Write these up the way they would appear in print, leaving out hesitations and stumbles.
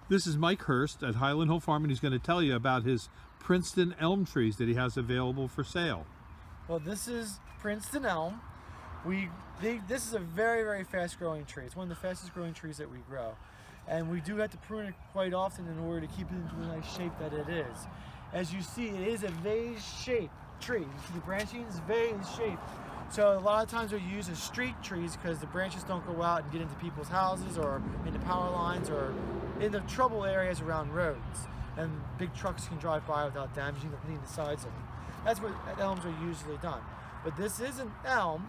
This is Mike Hurst at Highland Hill Farm, and he's going to tell you about his Princeton elm trees that he has available for sale. Well, this is Princeton elm. This is a very, very fast growing tree. It's one of the fastest growing trees that we grow. And we do have to prune it quite often in order to keep it into the nice shape that it is. As you see, it is a vase-shaped tree. You see the branching is vase-shaped. So a lot of times we use as street trees because the branches don't go out and get into people's houses or into power lines or in the trouble areas around roads. And big trucks can drive by without damaging the sides of them. That's what elms are usually done. But this is an elm,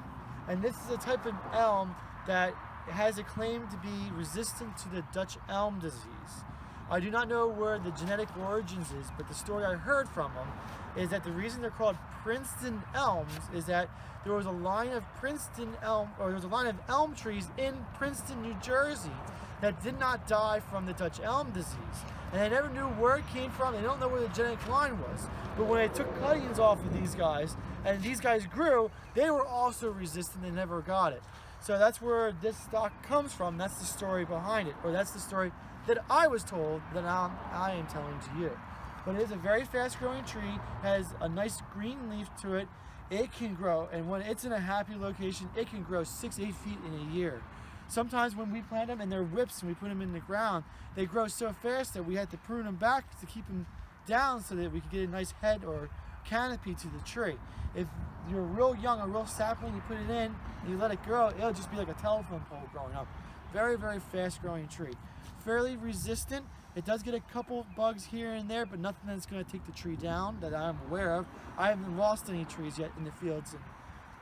and this is a type of elm that has a claim to be resistant to the Dutch elm disease. I do not know where the genetic origins is, but the story I heard from them is that the reason they're called Princeton elms is that there was a line of elm trees in Princeton, New Jersey that did not die from the Dutch elm disease. And they never knew where it came from. They don't know where the genetic line was. But when they took cuttings off of these guys, and these guys grew, they were also resistant and never got it. So that's where this stock comes from. That's the story behind it, or that's the story that I was told that I am telling to you. But it is a very fast-growing tree, has a nice green leaf to it. It can grow, and when it's in a happy location, it can grow 6-8 feet in a year. Sometimes when we plant them and they're whips and we put them in the ground, they grow so fast that we had to prune them back to keep them down so that we could get a nice head or canopy to the tree. If you're real young, a real sapling, you put it in and you let it grow, it'll just be like a telephone pole growing up. Very, very fast growing tree. Fairly resistant. It does get a couple bugs here and there, but nothing that's going to take the tree down that I'm aware of. I haven't lost any trees yet in the fields, and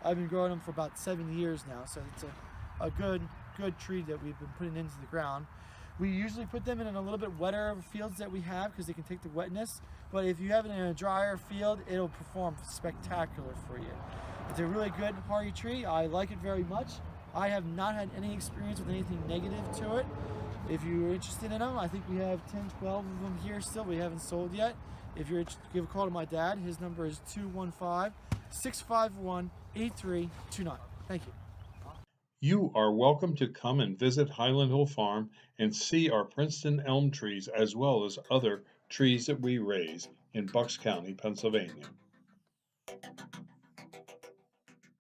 I've been growing them for about 7 years now, so it's a good tree that we've been putting into the ground. We usually put them in a little bit wetter fields that we have because they can take the wetness, but if you have it in a drier field, it'll perform spectacular for you. It's a really good hardy tree. I like it very much. I have not had any experience with anything negative to it. If you're interested in them, I think we have 10, 12 of them here still. We haven't sold yet. If you're interested, give a call to my dad. His number is 215-651-8329. Thank you. You are welcome to come and visit Highland Hill Farm and see our Princeton elm trees as well as other trees that we raise in Bucks County, Pennsylvania.